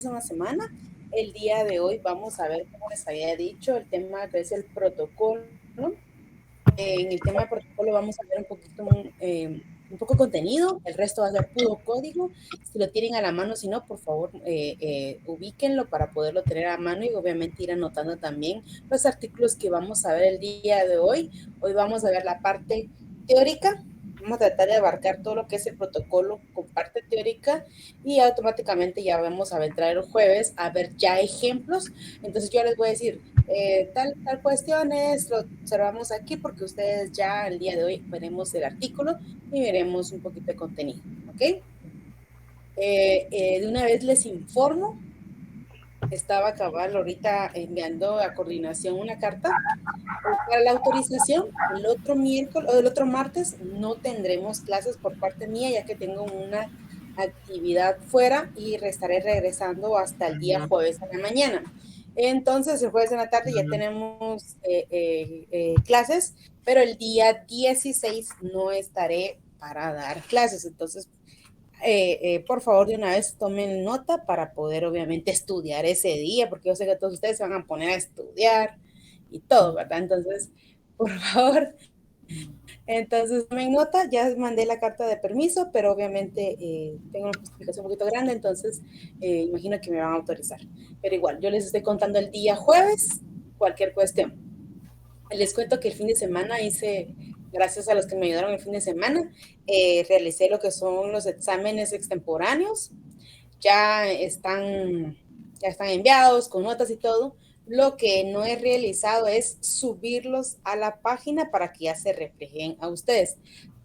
próxima semana. El día de hoy vamos a ver, como les había dicho, el tema que es el protocolo. En el tema de protocolo vamos a ver un poco contenido, el resto va a ser puro código. Si lo tienen a la mano, si no, por favor, ubíquenlo para poderlo tener a mano y obviamente ir anotando también los artículos que vamos a ver el día de hoy. Hoy vamos a ver la parte teórica. Vamos a tratar de abarcar todo lo que es el protocolo con parte teórica y automáticamente ya vamos a entrar el jueves a ver ya ejemplos. Entonces yo les voy a decir, tal cuestiones, lo observamos aquí porque ustedes ya el día de hoy veremos el artículo y veremos un poquito de contenido, ¿ok? De una vez les informo, estaba cabal ahorita enviando a coordinación una carta para la autorización. El otro miércoles o el otro martes no tendremos clases por parte mía ya que tengo una actividad fuera y estaré regresando hasta el día jueves en la mañana. Entonces, el jueves en la tarde ya tenemos clases, pero el día 16 no estaré para dar clases. Entonces, por favor, de una vez tomen nota para poder, obviamente, estudiar ese día, porque yo sé que todos ustedes se van a poner a estudiar y todo, ¿verdad? Entonces, por favor, entonces tomen nota, ya mandé la carta de permiso, pero obviamente tengo una justificación un poquito grande, entonces imagino que me van a autorizar. Pero igual, yo les estoy contando el día jueves, cualquier cuestión. Les cuento que el fin de semana hice, gracias a los que me ayudaron el fin de semana, realicé lo que son los exámenes extemporáneos. Ya están enviados con notas y todo. Lo que no he realizado es subirlos a la página para que ya se reflejen a ustedes.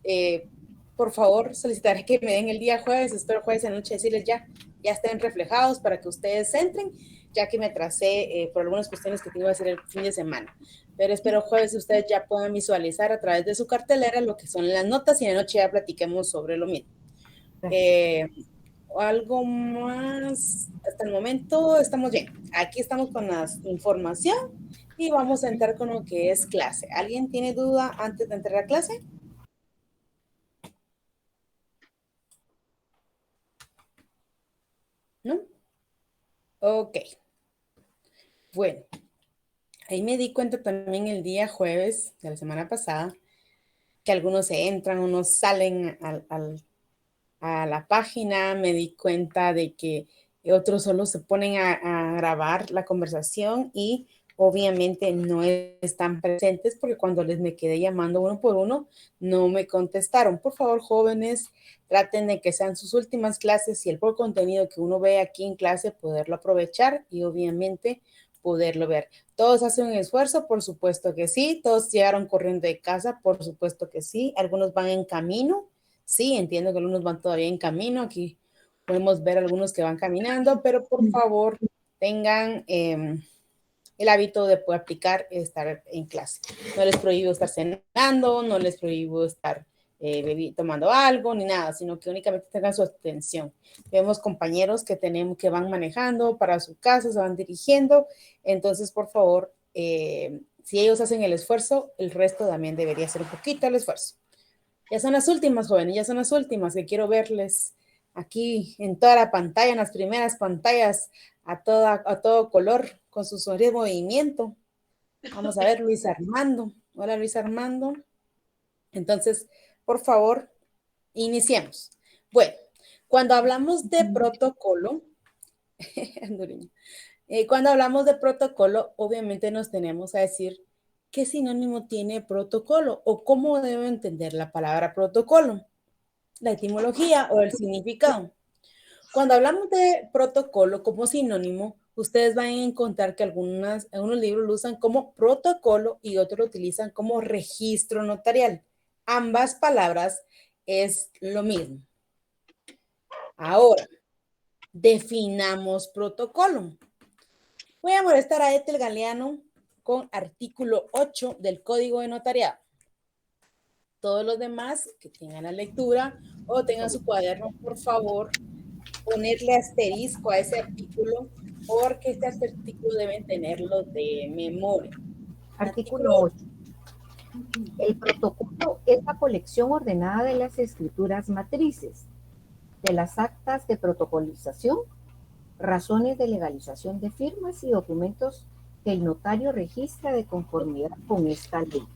Eh, por favor, solicitaré que me den el día jueves, espero jueves en la noche decirles ya estén reflejados para que ustedes entren, ya que me atrasé por algunas cuestiones que tengo que hacer el fin de semana. Pero espero jueves ustedes ya puedan visualizar a través de su cartelera lo que son las notas y en la noche ya platiquemos sobre lo mismo. Eh, algo más, hasta el momento estamos bien. Aquí estamos con la información y vamos a entrar con lo que es clase. ¿Alguien tiene duda antes de entrar a clase? ¿No? Ok. Bueno, ahí me di cuenta también el día jueves de la semana pasada que algunos se entran, unos salen a la página, me di cuenta de que otros solo se ponen a grabar la conversación y obviamente no están presentes porque cuando les me quedé llamando uno por uno, no me contestaron. Por favor, jóvenes, traten de que sean sus últimas clases y el poco contenido que uno ve aquí en clase, poderlo aprovechar y obviamente poderlo ver. ¿Todos hacen un esfuerzo? Por supuesto que sí. ¿Todos llegaron corriendo de casa? Por supuesto que sí. Algunos van en camino. Sí, entiendo que algunos van todavía en camino. Aquí podemos ver algunos que van caminando, pero por favor tengan el hábito de poder aplicar estar en clase. No les prohíbo estar cenando, no les prohíbo estar tomando algo ni nada, sino que únicamente tengan su atención. Vemos compañeros que tenemos que van manejando para su casa, se van dirigiendo, entonces por favor, si ellos hacen el esfuerzo, el resto también debería hacer un poquito el esfuerzo. Ya son las últimas, jóvenes, ya son las últimas que quiero verles aquí en toda la pantalla, en las primeras pantallas, a todo color, con su sonido de movimiento. Vamos a ver, Luis Armando. Hola, Luis Armando. Entonces, por favor, iniciemos. Bueno, cuando hablamos de protocolo, cuando hablamos de protocolo, obviamente nos tenemos a decir qué sinónimo tiene protocolo o cómo debo entender la palabra protocolo, la etimología o el significado. Cuando hablamos de protocolo como sinónimo, ustedes van a encontrar que algunos libros lo usan como protocolo y otros lo utilizan como registro notarial. Ambas palabras es lo mismo. Ahora, definamos protocolo. Voy a molestar a Ethel Galeano con artículo 8 del Código de Notariado. Todos los demás que tengan la lectura o tengan su cuaderno, por favor, ponerle asterisco a ese artículo porque este artículo deben tenerlo de memoria. Artículo 8. El protocolo es la colección ordenada de las escrituras matrices, de las actas de protocolización razones de legalización de firmas y documentos que el notario registra de conformidad con esta ley.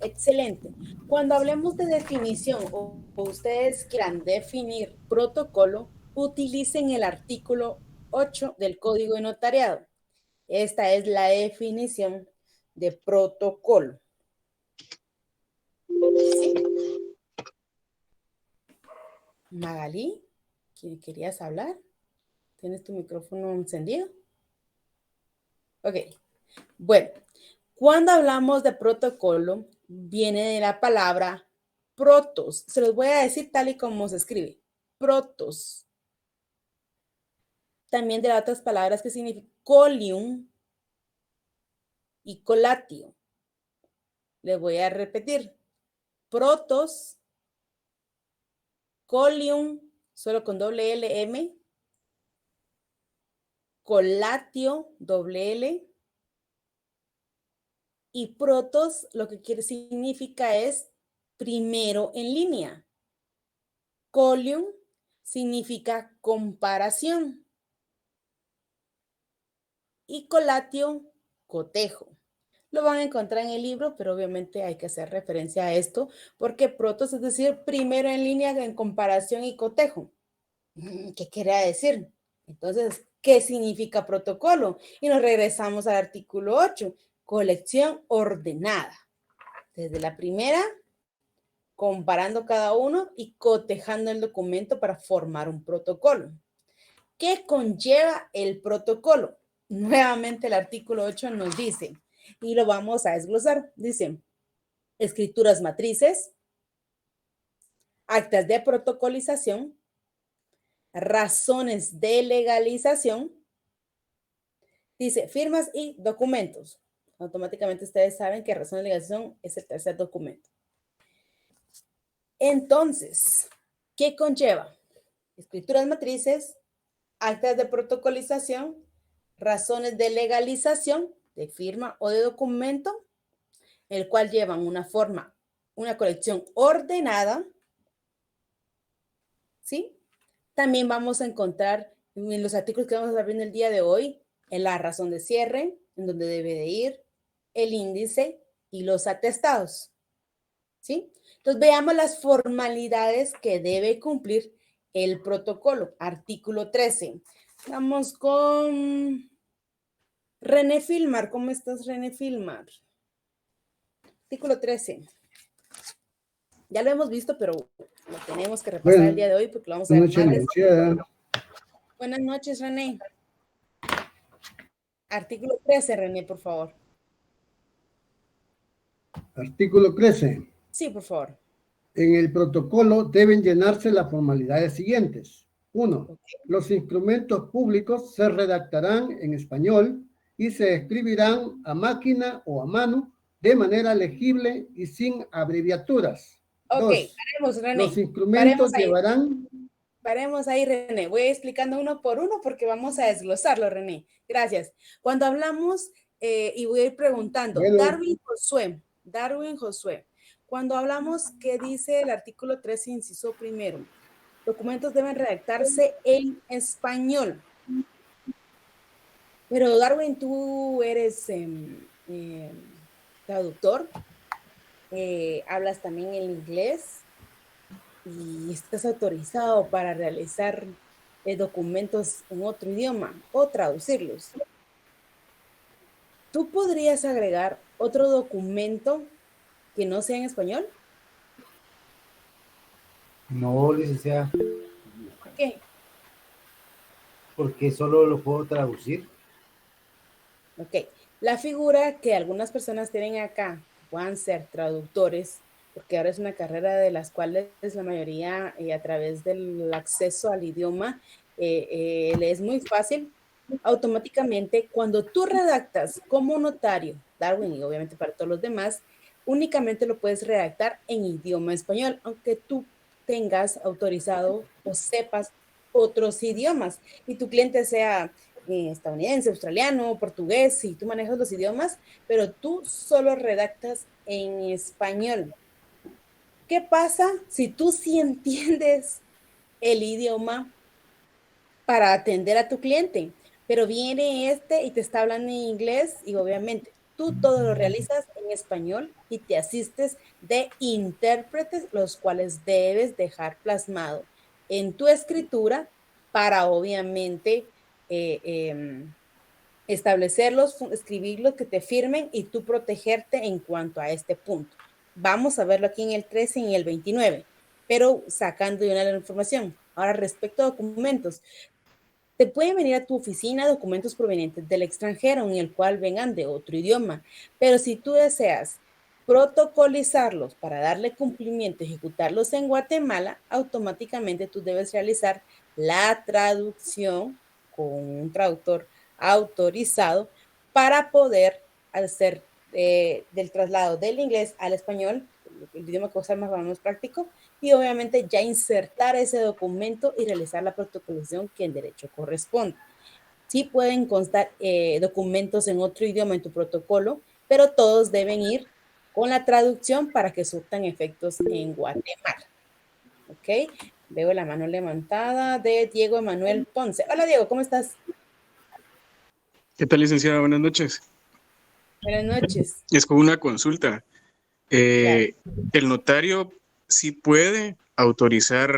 Excelente. Cuando hablemos de definición o ustedes quieran definir protocolo, utilicen el artículo 8 del Código de Notariado. Esta es la definición de protocolo. ¿Sí? Magalí, ¿querías hablar? ¿Tienes tu micrófono encendido? Ok. Bueno, cuando hablamos de protocolo, viene de la palabra protos. Se los voy a decir tal y como se escribe. Protos. También de las otras palabras que significan colium y colatio. Les voy a repetir. Protos, colium, solo con doble L, M, colatio, doble L, y protos lo que significa es primero en línea. Colium significa comparación. Y colatio, cotejo. Lo van a encontrar en el libro, pero obviamente hay que hacer referencia a esto, porque protos es decir, primero en línea en comparación y cotejo. ¿Qué quiere decir? Entonces, ¿qué significa protocolo? Y nos regresamos al artículo 8, colección ordenada. Desde la primera, comparando cada uno y cotejando el documento para formar un protocolo. ¿Qué conlleva el protocolo? Nuevamente el artículo 8 nos dice, y lo vamos a desglosar, dice, escrituras matrices, actas de protocolización, razones de legalización, dice, firmas y documentos. Automáticamente ustedes saben que razón de legalización es el tercer documento. Entonces, ¿qué conlleva? Escrituras matrices, actas de protocolización, razones de legalización, de firma o de documento, el cual llevan una forma, una colección ordenada, ¿sí? También vamos a encontrar en los artículos que vamos a ver en el día de hoy, en la razón de cierre, en donde debe de ir, el índice y los atestados, ¿sí? Entonces veamos las formalidades que debe cumplir el protocolo. Artículo 13. Vamos con René Filmar. ¿Cómo estás, René Filmar? Artículo 13. Ya lo hemos visto, pero lo tenemos que repasar el día de hoy porque lo vamos a ver más. Buenas noches, René. Artículo 13, René, por favor. Artículo 13. Sí, por favor. En el protocolo deben llenarse las formalidades siguientes. 1. Okay. Los instrumentos públicos se redactarán en español y se escribirán a máquina o a mano de manera legible y sin abreviaturas. Ok, 2. Paremos, René. Los instrumentos llevarán... Paremos ahí, René. Voy explicando uno por uno porque vamos a desglosarlo, René. Gracias. Cuando hablamos, y voy a ir preguntando, bueno. Darwin Josué, cuando hablamos, ¿qué dice el artículo 13, inciso primero? Documentos deben redactarse en español. Pero Darwin, tú eres traductor, hablas también el inglés y estás autorizado para realizar documentos en otro idioma o traducirlos. ¿Tú podrías agregar otro documento que no sea en español? No, licenciada. ¿Por qué? Porque solo lo puedo traducir. Ok. La figura que algunas personas tienen acá puedan ser traductores, porque ahora es una carrera de las cuales la mayoría a través del acceso al idioma le es muy fácil. Automáticamente, cuando tú redactas como notario, Darwin, y obviamente para todos los demás, únicamente lo puedes redactar en idioma español, aunque tú tengas autorizado o sepas otros idiomas y tu cliente sea estadounidense, australiano, portugués, si tú manejas los idiomas, pero tú solo redactas en español. ¿Qué pasa si tú sí entiendes el idioma para atender a tu cliente, pero viene y te está hablando en inglés y obviamente tú todo lo realizas en español y te asistes de intérpretes, los cuales debes dejar plasmado en tu escritura para obviamente eh, eh, establecerlos, escribirlos, que te firmen y tú protegerte en cuanto a este punto. Vamos a verlo aquí en el 13 y en el 29, pero sacando de una la información. Ahora, respecto a documentos, te pueden venir a tu oficina documentos provenientes del extranjero en el cual vengan de otro idioma, pero si tú deseas protocolizarlos para darle cumplimiento, ejecutarlos en Guatemala, automáticamente tú debes realizar la traducción con un traductor autorizado para poder hacer del traslado del inglés al español, el idioma que va a ser más o menos práctico, y obviamente ya insertar ese documento y realizar la protocolización que en derecho corresponde. Sí pueden constar documentos en otro idioma en tu protocolo, pero todos deben ir con la traducción para que surtan efectos en Guatemala. ¿Ok? Veo la mano levantada de Diego Emanuel Ponce. Hola Diego, ¿cómo estás? ¿Qué tal, licenciada? Buenas noches. Buenas noches. Es con una consulta. Claro. El notario sí puede autorizar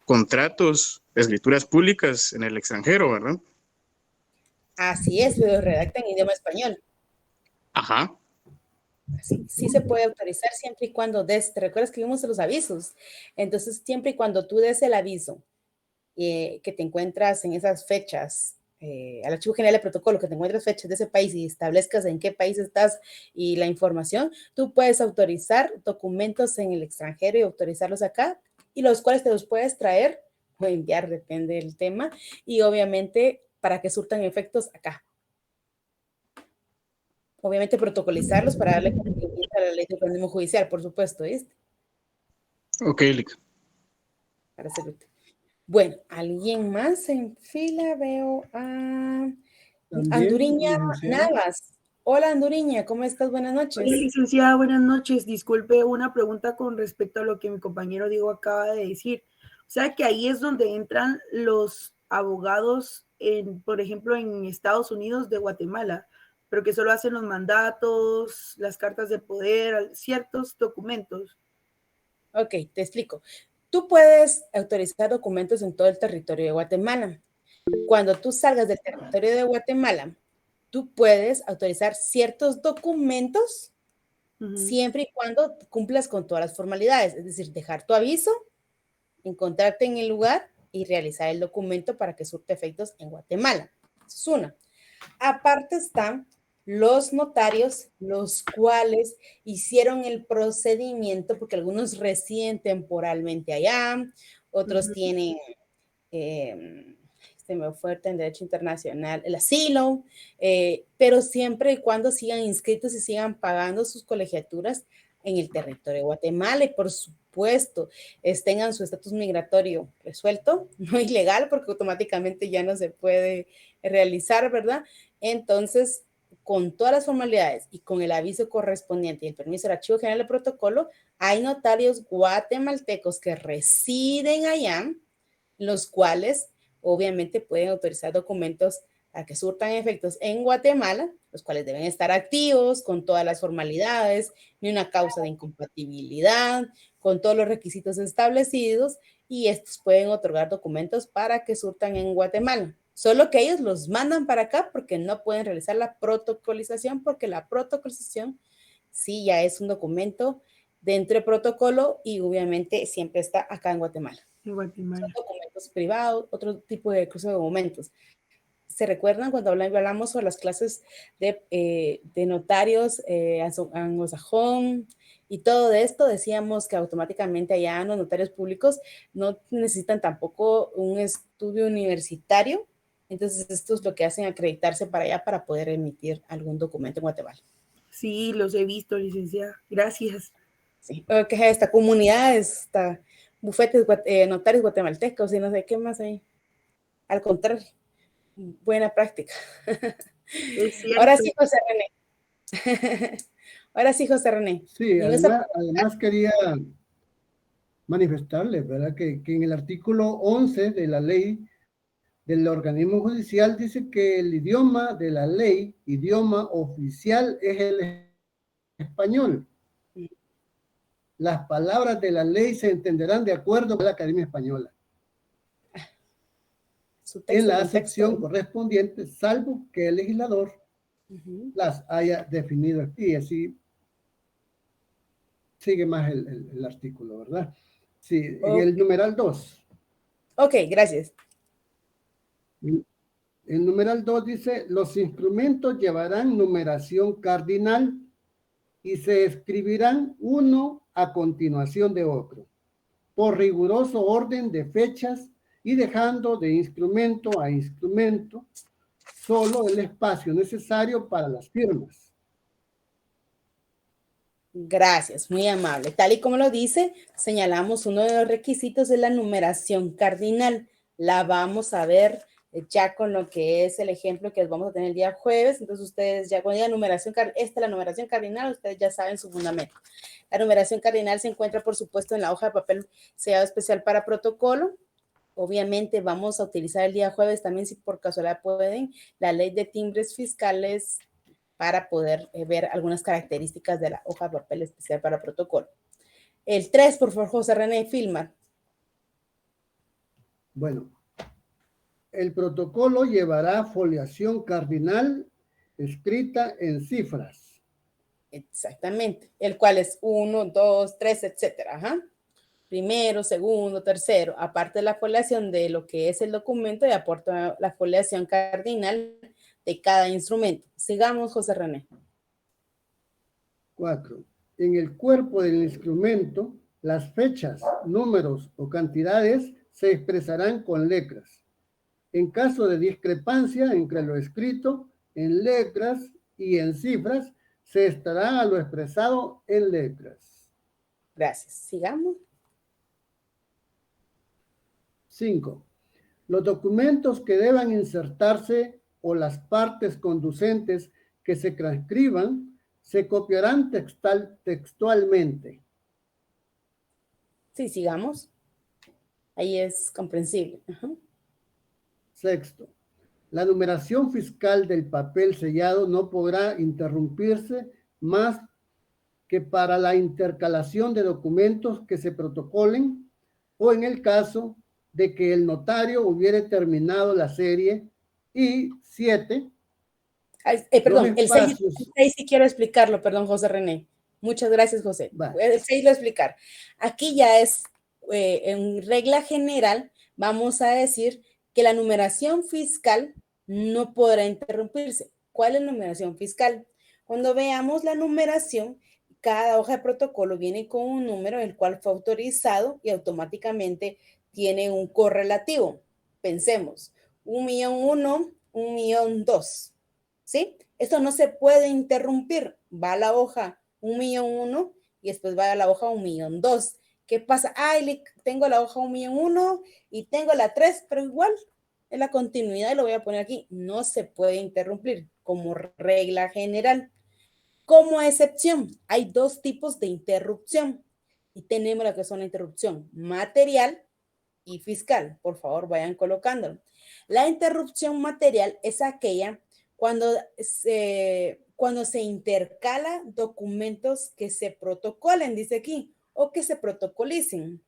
contratos, escrituras públicas en el extranjero, ¿verdad? Así es, pero redacta en idioma español. Ajá. Sí, sí se puede autorizar siempre y cuando te recuerdas que vimos los avisos. Entonces, siempre y cuando tú des el aviso que te encuentras en esas fechas, al Archivo General de Protocolo, que te encuentras fechas de ese país y establezcas en qué país estás y la información, tú puedes autorizar documentos en el extranjero y autorizarlos acá, y los cuales te los puedes traer o enviar, depende del tema, y obviamente para que surtan efectos acá. Obviamente protocolizarlos para darle cumplimiento a la ley de organismo judicial, por supuesto, ¿viste? Ok, Lic. Para servirte. Bueno, ¿alguien más en fila? Veo a También, Anduriña licenciada. Navas. Hola Anduriña, ¿cómo estás? Buenas Hola, noches. licenciada, buenas noches. Disculpe una pregunta con respecto a lo que mi compañero Diego acaba de decir. O sea que ahí es donde entran los abogados, por ejemplo, en Estados Unidos de Guatemala, pero que solo hacen los mandatos, las cartas de poder, ciertos documentos. Ok, te explico. Tú puedes autorizar documentos en todo el territorio de Guatemala. Cuando tú salgas del territorio de Guatemala, tú puedes autorizar ciertos documentos siempre y cuando cumplas con todas las formalidades, es decir, dejar tu aviso, encontrarte en el lugar y realizar el documento para que surte efectos en Guatemala. Eso es una. Aparte están los notarios, los cuales hicieron el procedimiento, porque algunos residen temporalmente allá, otros tienen, me fuerte en Derecho Internacional, el asilo, pero siempre y cuando sigan inscritos y sigan pagando sus colegiaturas en el territorio de Guatemala y por supuesto tengan su estatus migratorio resuelto, no ilegal, porque automáticamente ya no se puede realizar, ¿verdad? Entonces, con todas las formalidades y con el aviso correspondiente y el permiso del Archivo General de Protocolo, hay notarios guatemaltecos que residen allá, los cuales obviamente pueden autorizar documentos a que surtan efectos en Guatemala, los cuales deben estar activos con todas las formalidades, ni una causa de incompatibilidad, con todos los requisitos establecidos, y estos pueden otorgar documentos para que surtan en Guatemala. Solo que ellos los mandan para acá porque no pueden realizar la protocolización, porque la protocolización sí ya es un documento dentro del protocolo y obviamente siempre está acá en Guatemala. En Guatemala. Son documentos privados, otro tipo de cruce de documentos. ¿Se recuerdan cuando hablamos sobre las clases de notarios anglosajón y todo esto? Decíamos que automáticamente allá los notarios públicos no necesitan tampoco un estudio universitario. Entonces, esto es lo que hacen acreditarse para allá para poder emitir algún documento en Guatemala. Sí, los he visto, licenciada. Gracias. Sí, que esta comunidad, esta bufetes notarios guatemaltecos y no sé qué más hay. Al contrario, buena práctica. Es cierto. Ahora sí, José René. Ahora sí, José René. Sí, además quería manifestarles, ¿verdad? Que en el artículo 11 de la ley del organismo judicial dice que el idioma de la ley, idioma oficial, es el español. Las palabras de la ley se entenderán de acuerdo con la Academia Española en la acepción correspondiente, salvo que el legislador las haya definido. Y así sigue más el artículo, ¿verdad? Sí, en el numeral 2. Ok, gracias. El numeral 2 dice, los instrumentos llevarán numeración cardinal y se escribirán uno a continuación de otro, por riguroso orden de fechas y dejando de instrumento a instrumento solo el espacio necesario para las firmas. Gracias, muy amable. Tal y como lo dice, señalamos uno de los requisitos de la numeración cardinal. La vamos a ver ya con lo que es el ejemplo que vamos a tener el día jueves. Entonces ustedes ya con la numeración, la numeración cardinal, ustedes ya saben su fundamento. La numeración cardinal se encuentra, por supuesto, en la hoja de papel sellado especial para protocolo. Obviamente vamos a utilizar el día jueves también, si por casualidad pueden, la ley de timbres fiscales para poder ver algunas características de la hoja de papel especial para protocolo. El 3, por favor, José René Filmar. Bueno, el protocolo llevará foliación cardinal escrita en cifras. Exactamente, el cual es 1, 2, 3, etcétera. Ajá. Primero, segundo, tercero, aparte de la foliación de lo que es el documento y aporta la foliación cardinal de cada instrumento. Sigamos, José René. 4. En el cuerpo del instrumento, las fechas, números o cantidades se expresarán con letras. En caso de discrepancia entre lo escrito en letras y en cifras, se estará a lo expresado en letras. Gracias. Sigamos. 5. Los documentos que deban insertarse o las partes conducentes que se transcriban se copiarán textualmente. Sí, sigamos. Ahí es comprensible. Ajá. 6. La numeración fiscal del papel sellado no podrá interrumpirse más que para la intercalación de documentos que se protocolen o en el caso de que el notario hubiere terminado la serie. Y 7. Perdón, el 6 sí quiero explicarlo, perdón, José René. Muchas gracias, José. Vale. El 6 lo voy a explicar. Aquí ya es, en regla general, vamos a decir que la numeración fiscal no podrá interrumpirse. ¿Cuál es la numeración fiscal? Cuando veamos la numeración, cada hoja de protocolo viene con un número el cual fue autorizado y automáticamente tiene un correlativo. Pensemos, 1.000.001, 1.000.002. ¿Sí? Esto no se puede interrumpir. Va a la hoja 1.000.001 y después va a la hoja 1.000.002. ¿Qué pasa? Tengo la hoja 1.000.001 y tengo la 3, pero igual en la continuidad, y lo voy a poner aquí, no se puede interrumpir como regla general. Como excepción, hay dos tipos de interrupción y tenemos la que son la interrupción material y fiscal. Por favor, vayan colocándolo. La interrupción material es aquella cuando se intercala documentos que se protocolen, dice aquí, o que se protocolicen.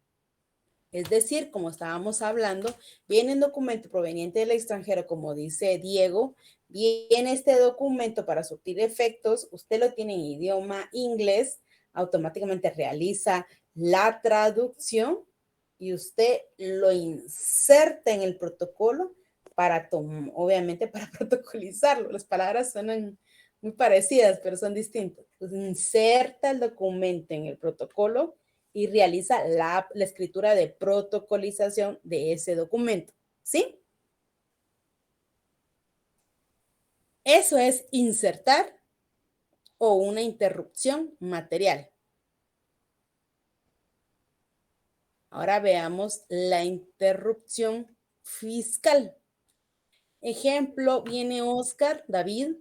Es decir, como estábamos hablando, viene un documento proveniente del extranjero, como dice Diego, viene este documento para surtir efectos, usted lo tiene en idioma inglés, automáticamente realiza la traducción y usted lo inserta en el protocolo para, obviamente, para protocolizarlo. Las palabras suenan muy parecidas, pero son distintas. Entonces, inserta el documento en el protocolo y realiza la escritura de protocolización de ese documento. ¿Sí? Eso es insertar o una interrupción material. Ahora veamos la interrupción fiscal. Ejemplo, viene Oscar, David,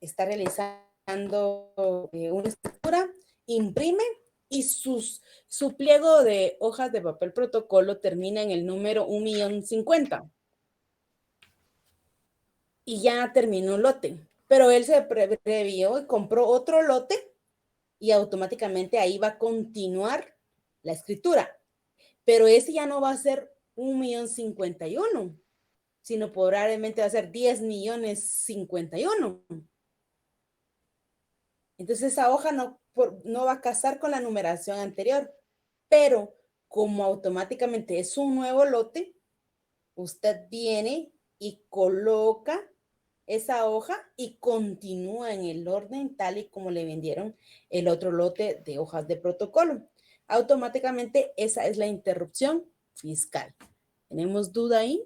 está realizando una escritura, imprime y su pliego de hojas de papel protocolo termina en el número 1.050.000 y ya terminó un lote, pero él se previó y compró otro lote y automáticamente ahí va a continuar la escritura, pero ese ya no va a ser 1.051.000, sino probablemente va a ser 10.051.000. Entonces esa hoja no va a casar con la numeración anterior, pero como automáticamente es un nuevo lote, usted viene y coloca esa hoja y continúa en el orden tal y como le vendieron el otro lote de hojas de protocolo. Automáticamente esa es la interrupción fiscal. ¿Tenemos duda ahí?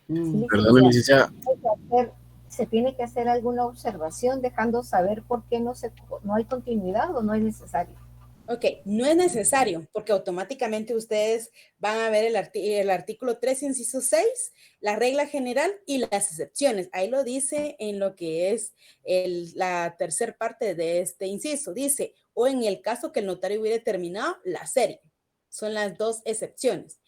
Sí, Perdón, licenciada. licenciada. Se tiene que hacer alguna observación dejando saber por qué no hay continuidad o no es necesario. Ok, no es necesario porque automáticamente ustedes van a ver el artículo 3, inciso 6, la regla general y las excepciones. Ahí lo dice en lo que es la tercera parte de este inciso. Dice, o en el caso que el notario hubiera determinado la serie. Son las dos excepciones.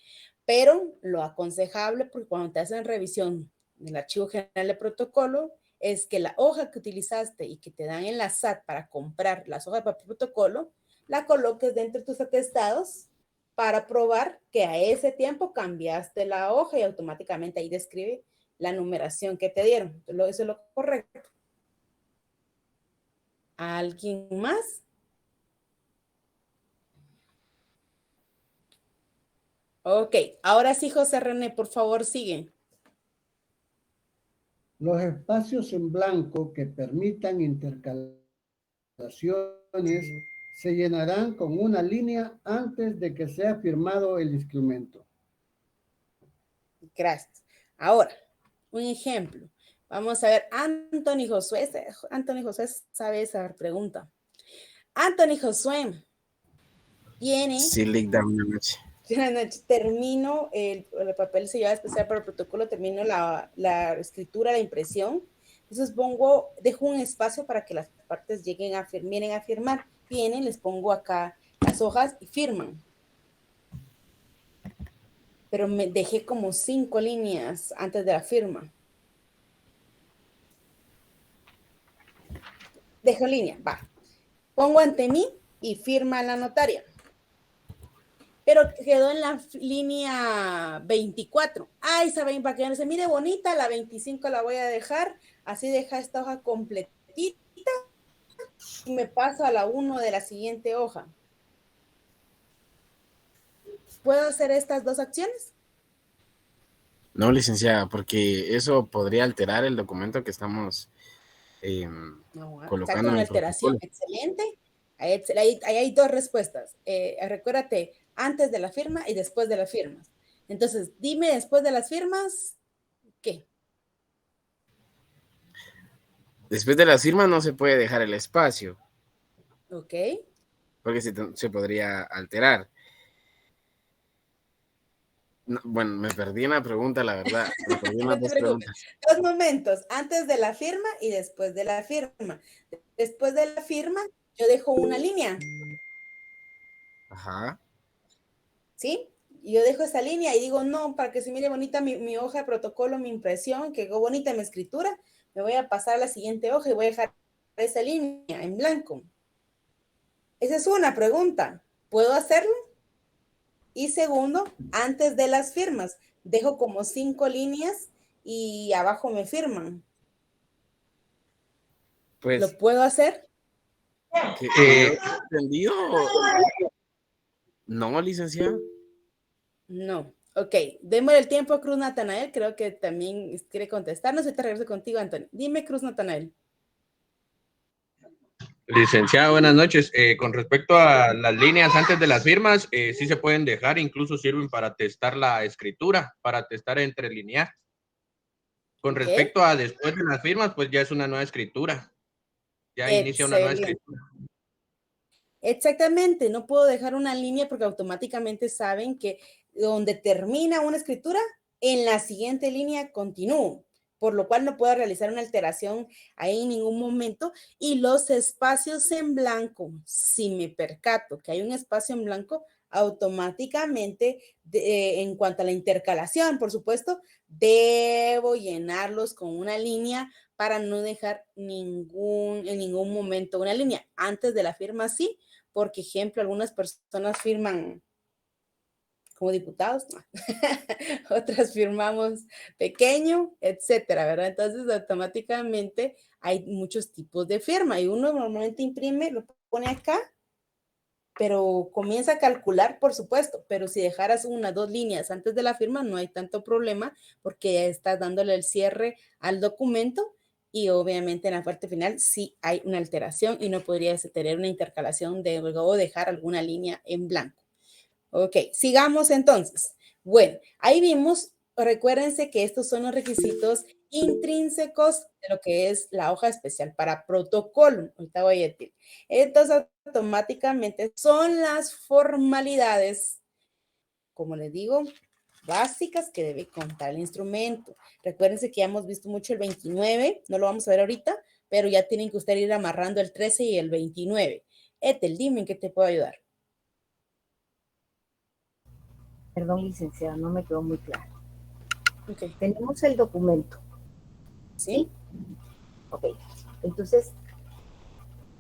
Pero lo aconsejable, porque cuando te hacen revisión del archivo general de protocolo, es que la hoja que utilizaste y que te dan en la SAT para comprar las hojas de papel protocolo, la coloques dentro de tus atestados para probar que a ese tiempo cambiaste la hoja y automáticamente ahí describe la numeración que te dieron. Eso es lo correcto. ¿Alguien más? Ok, ahora sí, José René, por favor, sigue. Los espacios en blanco que permitan intercalaciones se llenarán con una línea antes de que sea firmado el instrumento. Gracias. Ahora, un ejemplo. Vamos a ver, Anthony Josué sabe esa pregunta. Anthony Josué tiene... Sí, Ligda, buenas noches. Termino el papel sellado especial para el protocolo, termino la escritura, la impresión. Entonces dejo un espacio para que las partes vienen a firmar. Vienen, les pongo acá las hojas y firman. Pero me dejé como 5 líneas antes de la firma. Dejo línea, va. Pongo ante mí y firma la notaria. Pero quedó en la línea 24. Ay, saben, para que no se mire bonita, la 25 la voy a dejar. Así deja esta hoja completita. Y me paso a la 1 de la siguiente hoja. ¿Puedo hacer estas dos acciones? No, licenciada, porque eso podría alterar el documento que estamos colocando. Está con alteración. Excelente. Ahí hay dos respuestas. Recuérdate, antes de la firma y después de las firmas. Entonces, dime después de las firmas, ¿qué? Después de las firmas no se puede dejar el espacio. Ok. Porque se podría alterar. No, bueno, me perdí en la pregunta, la verdad. Me perdí en las dos preguntas. 2 momentos, antes de la firma y después de la firma. Después de la firma, yo dejo una línea. Ajá. ¿Sí? Y yo dejo esa línea y digo, no, para que se mire bonita mi hoja de protocolo, mi impresión, que quedó bonita mi escritura, me voy a pasar a la siguiente hoja y voy a dejar esa línea en blanco. Esa es una pregunta. ¿Puedo hacerlo? Y segundo, antes de las firmas, dejo como 5 líneas y abajo me firman. Pues, ¿lo puedo hacer? ¿entendido? No, licenciado. No. Ok, démosle el tiempo a Cruz Natanael, creo que también quiere contestarnos y te regreso contigo, Antonio. Dime, Cruz Natanael. Licenciada, buenas noches. Con respecto a las líneas antes de las firmas, sí se pueden dejar, incluso sirven para testar la escritura, para testar entre linear. Con respecto a después de las firmas, pues ya es una nueva escritura. Ya inicia una nueva escritura. Exactamente, no puedo dejar una línea porque automáticamente saben que donde termina una escritura, en la siguiente línea continúo. por lo cual no puedo realizar una alteración ahí en ningún momento. Y los espacios en blanco, si me percato que hay un espacio en blanco, automáticamente, en cuanto a la intercalación, por supuesto, debo llenarlos con una línea para no dejar en ningún momento una línea. Antes de la firma, sí, porque, ejemplo, algunas personas firman como diputados, no. Otras firmamos pequeño, etcétera, ¿verdad? Entonces, automáticamente hay muchos tipos de firma y uno normalmente imprime, lo pone acá, pero comienza a calcular, por supuesto, pero si dejaras 1, 2 líneas antes de la firma, no hay tanto problema porque ya estás dándole el cierre al documento y obviamente en la parte final sí hay una alteración y no podrías tener una intercalación de luego dejar alguna línea en blanco. Ok, sigamos entonces. Bueno, ahí vimos, recuérdense que estos son los requisitos intrínsecos de lo que es la hoja especial para protocolo. Ahorita voy a decir. Entonces, automáticamente son las formalidades, como les digo, básicas que debe contar el instrumento. Recuérdense que ya hemos visto mucho el 29, no lo vamos a ver ahorita, pero ya tienen que ustedes ir amarrando el 13 y el 29. Ethel, dime en qué te puedo ayudar. Perdón, licenciada, no me quedó muy claro. Okay. Tenemos el documento. ¿Sí? Ok. Entonces,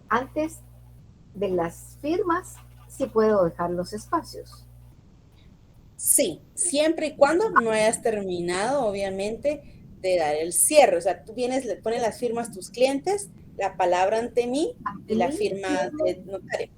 antes de las firmas, sí puedo dejar los espacios. Sí, siempre y cuando no hayas terminado, obviamente, de dar el cierre. O sea, tú vienes, le pones las firmas a tus clientes, la palabra ante mí y la firma de notario.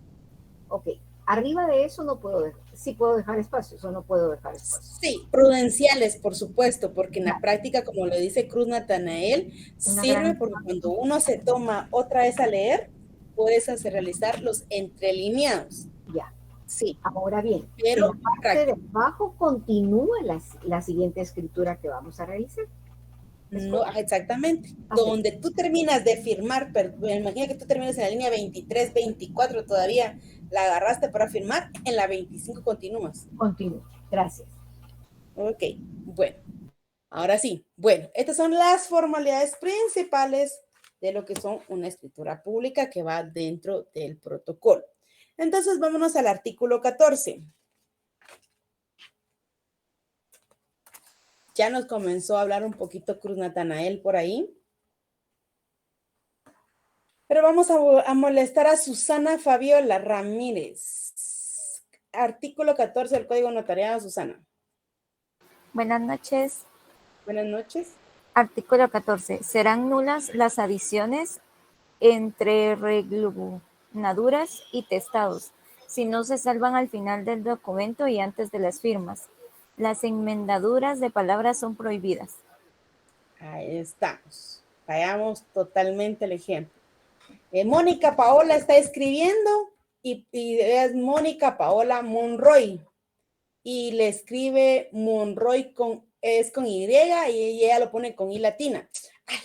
Ok. Arriba de eso no puedo dejar, sí puedo dejar espacios o no puedo dejar espacios. Sí, prudenciales, por supuesto, porque en la práctica, como lo dice Cruz Natanael, sirve porque cuando uno se toma otra vez a leer, puedes hacer realizar los entrelineados. Ya. Sí. Ahora bien, pero en la parte de abajo continúa la siguiente escritura que vamos a realizar. No, exactamente. Okay. Donde tú terminas de firmar, pero imagina que tú terminas en la línea 23, 24 todavía, la agarraste para firmar, en la 25 continúas. Continúo, gracias. Ok, bueno, ahora sí. Bueno, estas son las formalidades principales de lo que son una escritura pública que va dentro del protocolo. Entonces, vámonos al artículo 14. Ya nos comenzó a hablar un poquito Cruz Natanael por ahí. Pero vamos a molestar a Susana Fabiola Ramírez. Artículo 14 del Código Notariado, Susana. Buenas noches. Buenas noches. Artículo 14. Serán nulas las adiciones entre reglunaduras y testados, si no se salvan al final del documento y antes de las firmas. Las enmendaduras de palabras son prohibidas. Ahí estamos. Veamos totalmente el ejemplo. Mónica Paola está escribiendo y es Mónica Paola Monroy. Y le escribe Monroy con Y y ella lo pone con I latina. Ay,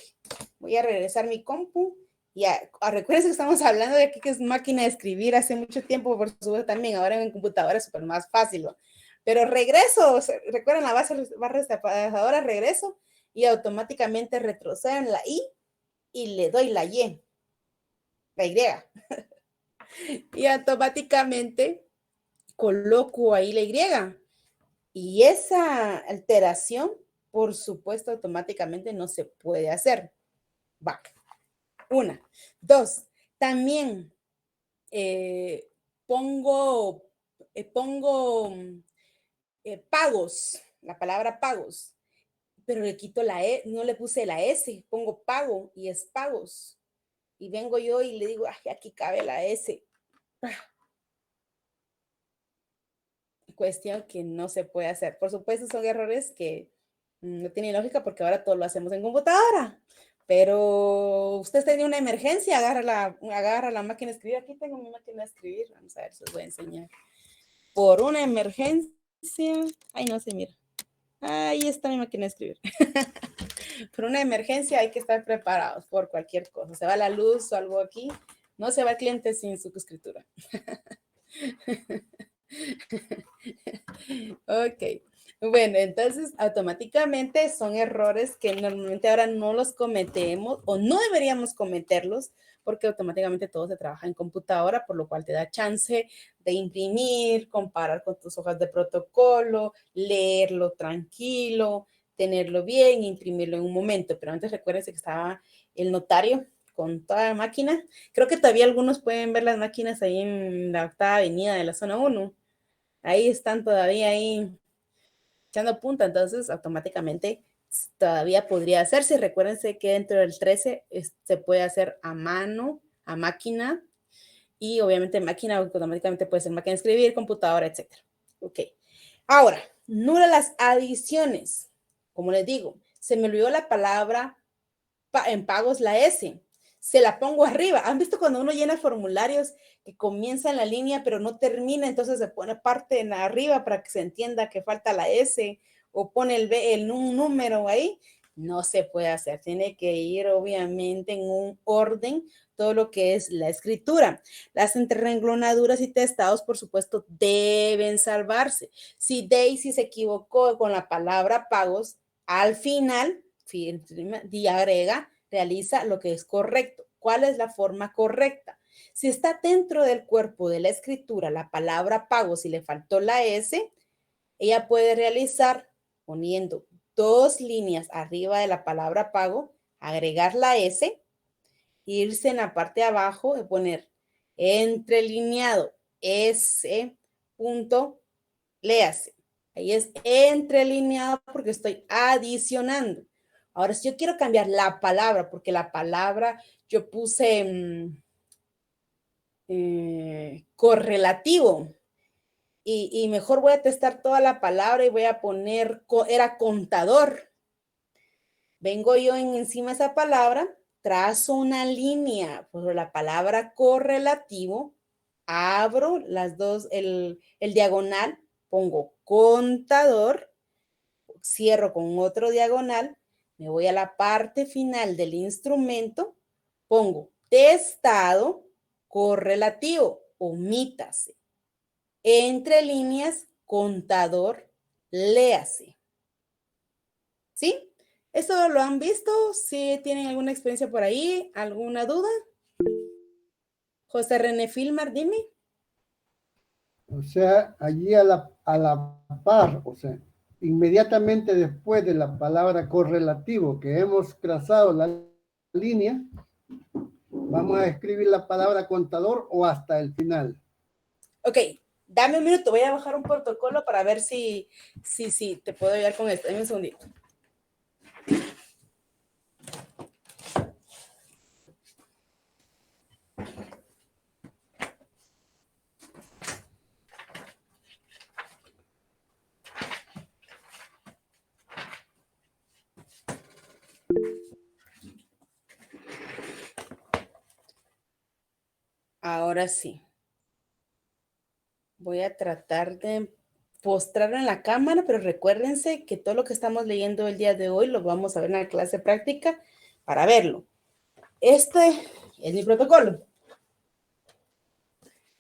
voy a regresar mi compu. Ya, recuerden que estamos hablando de aquí que es máquina de escribir hace mucho tiempo, por supuesto también, ahora en computadora es súper más fácil, ¿no? Pero regreso, recuerden la barra espaciadora, regreso y automáticamente retrocedo en la I y le doy la Y, la Y. Y automáticamente coloco ahí la Y. Y esa alteración, por supuesto, automáticamente no se puede hacer. Va. 1. 2. También pongo pagos, la palabra pagos, pero le quito la E, no le puse la S, pongo pago y es pagos. Y vengo yo y le digo, ay, aquí cabe la S. Cuestión que no se puede hacer. Por supuesto, son errores que no tienen lógica porque ahora todo lo hacemos en computadora. Pero usted tiene una emergencia, agarra la máquina de escribir. Aquí tengo mi máquina de escribir. Vamos a ver, se los voy a enseñar. Por una emergencia. Ay, no se mira. Ahí está mi máquina de escribir. Por una emergencia hay que estar preparados por cualquier cosa. Se va la luz o algo aquí. No se va el cliente sin su escritura. Ok. Bueno, entonces automáticamente son errores que normalmente ahora no los cometemos o no deberíamos cometerlos porque automáticamente todo se trabaja en computadora, por lo cual te da chance de imprimir, comparar con tus hojas de protocolo, leerlo tranquilo, tenerlo bien, imprimirlo en un momento. Pero antes recuérdense que estaba el notario con toda la máquina. Creo que todavía algunos pueden ver las máquinas ahí en la 8ª avenida de la zona 1. Ahí están todavía ahí echando punta, entonces automáticamente todavía podría hacerse. Recuérdense que dentro del 13 se puede hacer a mano, a máquina, y obviamente máquina automáticamente puede ser máquina de escribir, computadora, etc. Ok. Ahora, nula las adiciones. Como les digo, se me olvidó la palabra en pagos, la S. Se la pongo arriba. ¿Han visto cuando uno llena formularios que comienza en la línea pero no termina? Entonces se pone parte en arriba para que se entienda que falta la S o pone un número ahí. No se puede hacer. Tiene que ir obviamente en un orden todo lo que es la escritura. Las entrerenglonaduras y testados, por supuesto, deben salvarse. Si Daisy se equivocó con la palabra pagos, al final agrega, realiza lo que es correcto. ¿Cuál es la forma correcta? Si está dentro del cuerpo de la escritura la palabra pago, si le faltó la S, ella puede realizar poniendo 2 líneas arriba de la palabra pago, agregar la S, irse en la parte de abajo y poner entrelineado S punto léase. Ahí es entrelineado porque estoy adicionando. Ahora, si yo quiero cambiar la palabra, porque la palabra yo puse correlativo y mejor voy a testar toda la palabra y voy a poner, era contador. Vengo yo encima de esa palabra, trazo una línea por la palabra correlativo, abro las dos, el diagonal, pongo contador, cierro con otro diagonal, me voy a la parte final del instrumento, pongo testado correlativo, omítase. Entre líneas, contador, léase. ¿Sí? ¿Eso lo han visto? ¿Sí tienen alguna experiencia por ahí? ¿Alguna duda? José René Filmar, dime. O sea, allí a la par, o sea, inmediatamente después de la palabra correlativo que hemos trazado la línea, vamos a escribir la palabra contador o hasta el final. Ok, dame un minuto, voy a bajar un protocolo para ver si te puedo ayudar con esto. Dame un segundito. Ahora sí. Voy a tratar de postrarlo en la cámara, pero recuérdense que todo lo que estamos leyendo el día de hoy lo vamos a ver en la clase práctica para verlo. Este es mi protocolo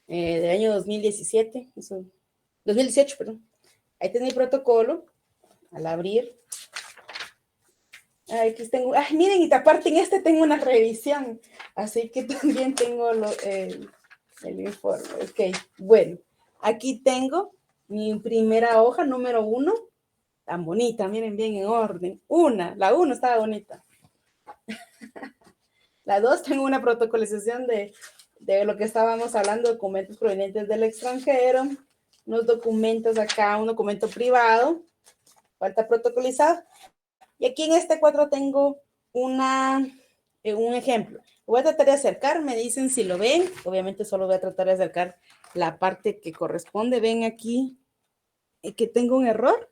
del año 2017, 2018, perdón. Ahí está mi protocolo. Al abrir. Aquí tengo, miren, y aparte en este tengo una revisión, así que también tengo el informe. Ok, bueno, aquí tengo mi primera hoja, número 1, tan bonita, miren bien en orden. La 1 estaba bonita. La 2, tengo una protocolización de lo que estábamos hablando, documentos provenientes del extranjero, unos documentos acá, un documento privado, falta protocolizado. Y aquí en este 4 tengo un ejemplo. Voy a tratar de acercar, me dicen si lo ven. Obviamente solo voy a tratar de acercar la parte que corresponde. Ven aquí que tengo un error.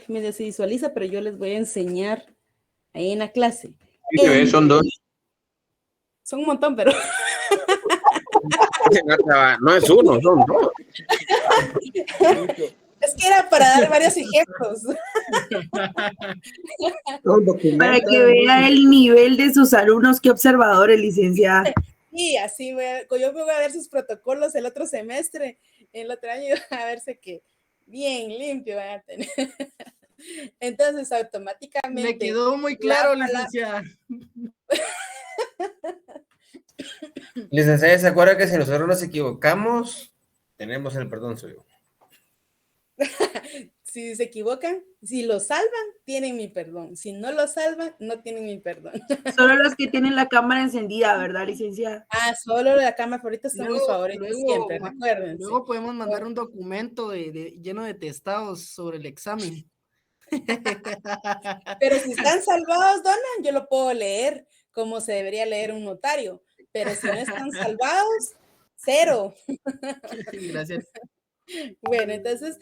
Medio se visualiza, pero yo les voy a enseñar ahí en la clase. Sí, son 2. Son un montón, pero... No es 1, son 2. Es que era para dar varios ejemplos. Para que vea el nivel de sus alumnos, qué observadores, licenciada. Sí, así yo voy a ver sus protocolos el otro semestre, el otro año, a verse que Bien limpio van a tener. Entonces, automáticamente. Me quedó muy claro, licenciada. Licenciada, ¿se acuerda que si nosotros nos equivocamos, tenemos el perdón suyo? Si se equivocan, si lo salvan, tienen mi perdón. Si no lo salvan, no tienen mi perdón. Solo los que tienen la cámara encendida, ¿verdad, licenciada? Solo la cámara favorita son mis favoritos siempre, recuerden. Luego podemos mandar un documento lleno de testados sobre el examen. Pero si están salvados, Donna, yo lo puedo leer como se debería leer un notario. Pero si no están salvados, 0. Gracias. Bueno, entonces,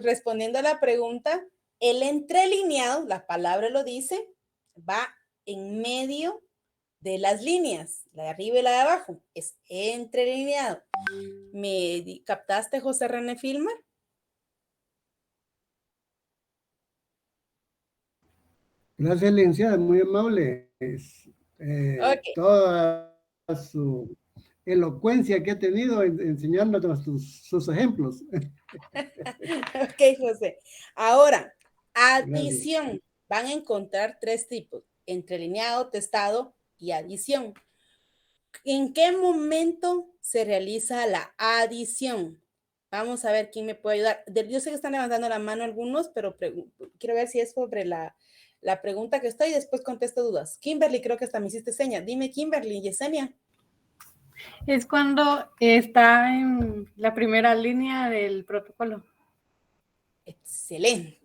respondiendo a la pregunta, el entrelineado, la palabra lo dice, va en medio de las líneas, la de arriba y la de abajo, es entrelineado. ¿Me captaste, José René Filmer? Gracias, licenciada, muy amable. Okay. Toda su elocuencia que ha tenido enseñándonos sus ejemplos. Ok, José. Ahora, adición. Gracias. Van a encontrar 3 tipos, entrelineado, testado y adición. ¿En qué momento se realiza la adición? Vamos a ver quién me puede ayudar. Yo sé que están levantando la mano algunos, pero quiero ver si es sobre la pregunta que estoy y después contesto dudas. Kimberly, creo que hasta me hiciste seña. Dime, Kimberly, Yesenia. Es cuando está en la primera línea del protocolo. Excelente.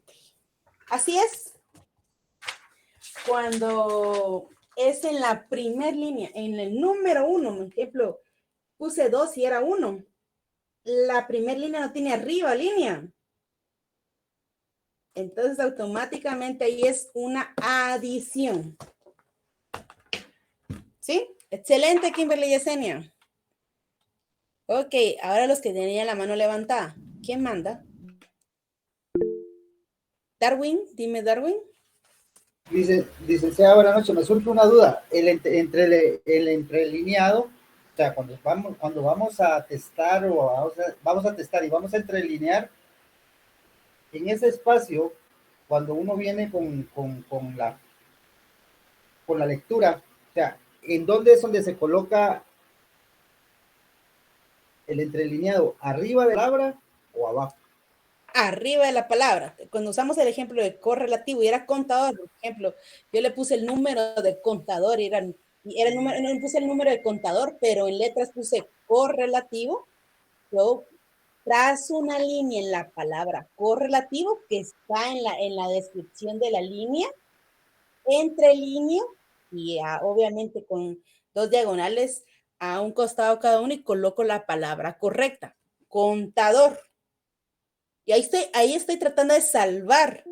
Así es. Cuando es en la primera línea, en el número 1, por ejemplo, puse 2 y era 1. La primera línea no tiene arriba línea. Entonces, automáticamente ahí es una adición. ¿Sí? Excelente, Kimberly y Yesenia. Ok, ahora los que tenían la mano levantada. ¿Quién manda? Darwin, dime, Darwin. Licenciada, buenas noches. Me surge una duda. El entrelineado, o sea, cuando vamos a testar vamos a testar y vamos a entrelinear, en ese espacio, cuando uno viene con la lectura, o sea, ¿en dónde es donde se coloca el entrelineado? ¿Arriba de la palabra o abajo? Arriba de la palabra. Cuando usamos el ejemplo de correlativo y era contador, por ejemplo, yo le puse el número de contador y era el número, no puse el número de contador, pero en letras puse correlativo. Yo trazo una línea en la palabra correlativo que está en la descripción de la línea, entre línea y obviamente con 2 diagonales a un costado cada uno y coloco la palabra correcta, contador. Y ahí estoy tratando de salvar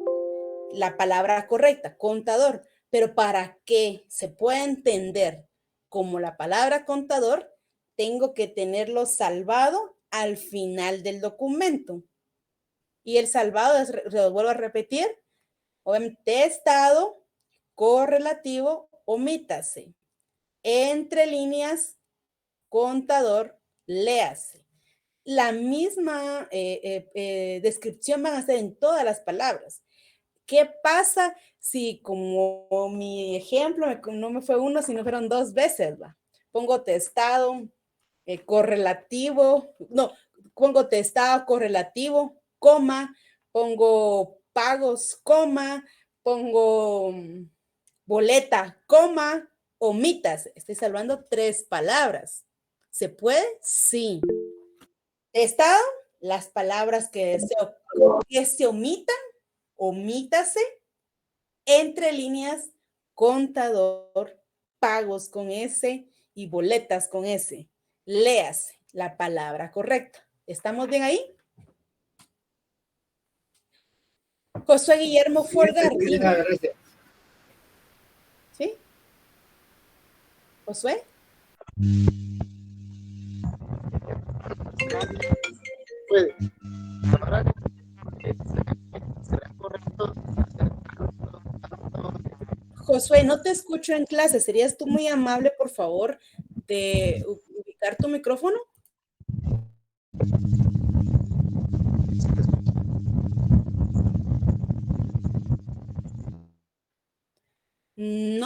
la palabra correcta, contador, pero para que se pueda entender como la palabra contador, tengo que tenerlo salvado al final del documento. Y el salvado es, lo vuelvo a repetir, obviamente, testado, correlativo, omítase. Entre líneas, contador, léase. La misma descripción van a ser en todas las palabras. ¿Qué pasa si, como mi ejemplo, no me fue 1, sino fueron 2 veces? ¿va? Pongo testado, correlativo, no, pongo testado, correlativo, coma, pongo pagos, coma, pongo boleta, coma, omitas. Estoy salvando 3 palabras. ¿Se puede? Sí. Testado, las palabras que deseo que se omitan, omítase, entre líneas, contador, pagos con S y boletas con S. Léase la palabra correcta. ¿Estamos bien ahí? Josué Guillermo Folgar. ¿Sí? ¿Josué? Puede. Josué, no te escucho en clase. ¿Serías tú muy amable, por favor, de ubicar tu micrófono?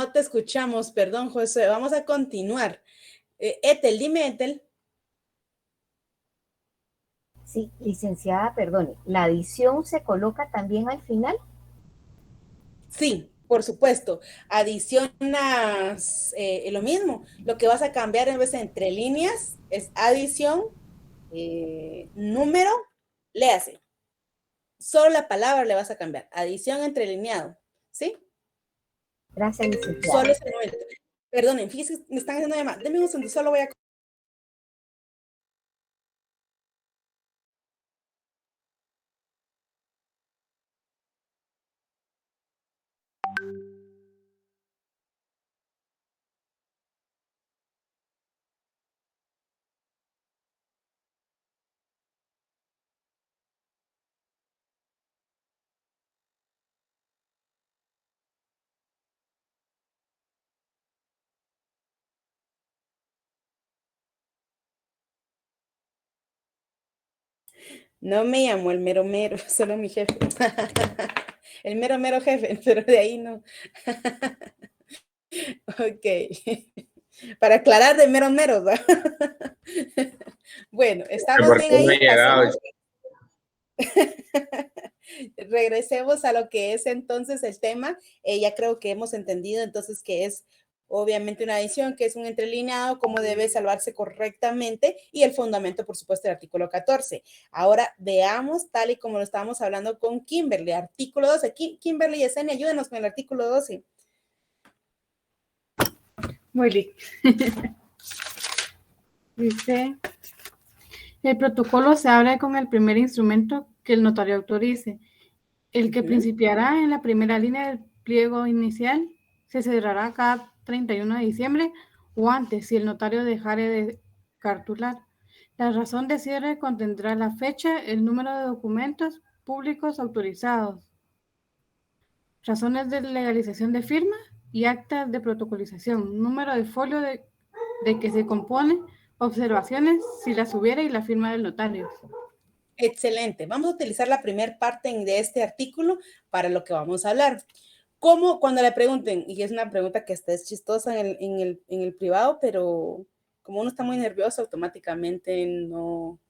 No te escuchamos, perdón, José. Vamos a continuar. Ethel, dime, Ethel. Sí, licenciada, perdone, ¿la adición se coloca también al final? Sí, por supuesto. Adicionas lo mismo. Lo que vas a cambiar en vez de entre líneas es adición, número, léase. Solo la palabra le vas a cambiar. Adición entrelineado. ¿Sí? Gracias, licenciada. Solo ese momento. Perdonen, fíjense, me están haciendo llamar. Denme un segundo, solo voy a... No me llamó el mero mero, solo mi jefe. El mero mero jefe, pero de ahí no. Ok. Para aclarar de mero mero, ¿verdad? Bueno, estamos bien ahí. Regresemos a lo que es entonces el tema. Ya creo que hemos entendido entonces que es obviamente una adición, que es un entrelineado, cómo debe salvarse correctamente y el fundamento, por supuesto, del artículo 14. Ahora veamos, tal y como lo estábamos hablando con Kimberly, artículo 12. Kimberly y Yesenia, ayúdenos con el artículo 12. Muy bien. Dice, el protocolo se abre con el primer instrumento que el notario autorice. El que principiará en la primera línea del pliego inicial se cerrará cada 31 de diciembre o antes si el notario dejare de cartular. La razón de cierre contendrá la fecha, el número de documentos públicos autorizados, razones de legalización de firma y actas de protocolización, número de folio de que se compone, observaciones si las hubiera y la firma del notario. Excelente. Vamos a utilizar la primera parte de este artículo para lo que vamos a hablar. ¿Cómo cuando le pregunten? Y es una pregunta que está es chistosa en el privado, pero como uno está muy nervioso, automáticamente no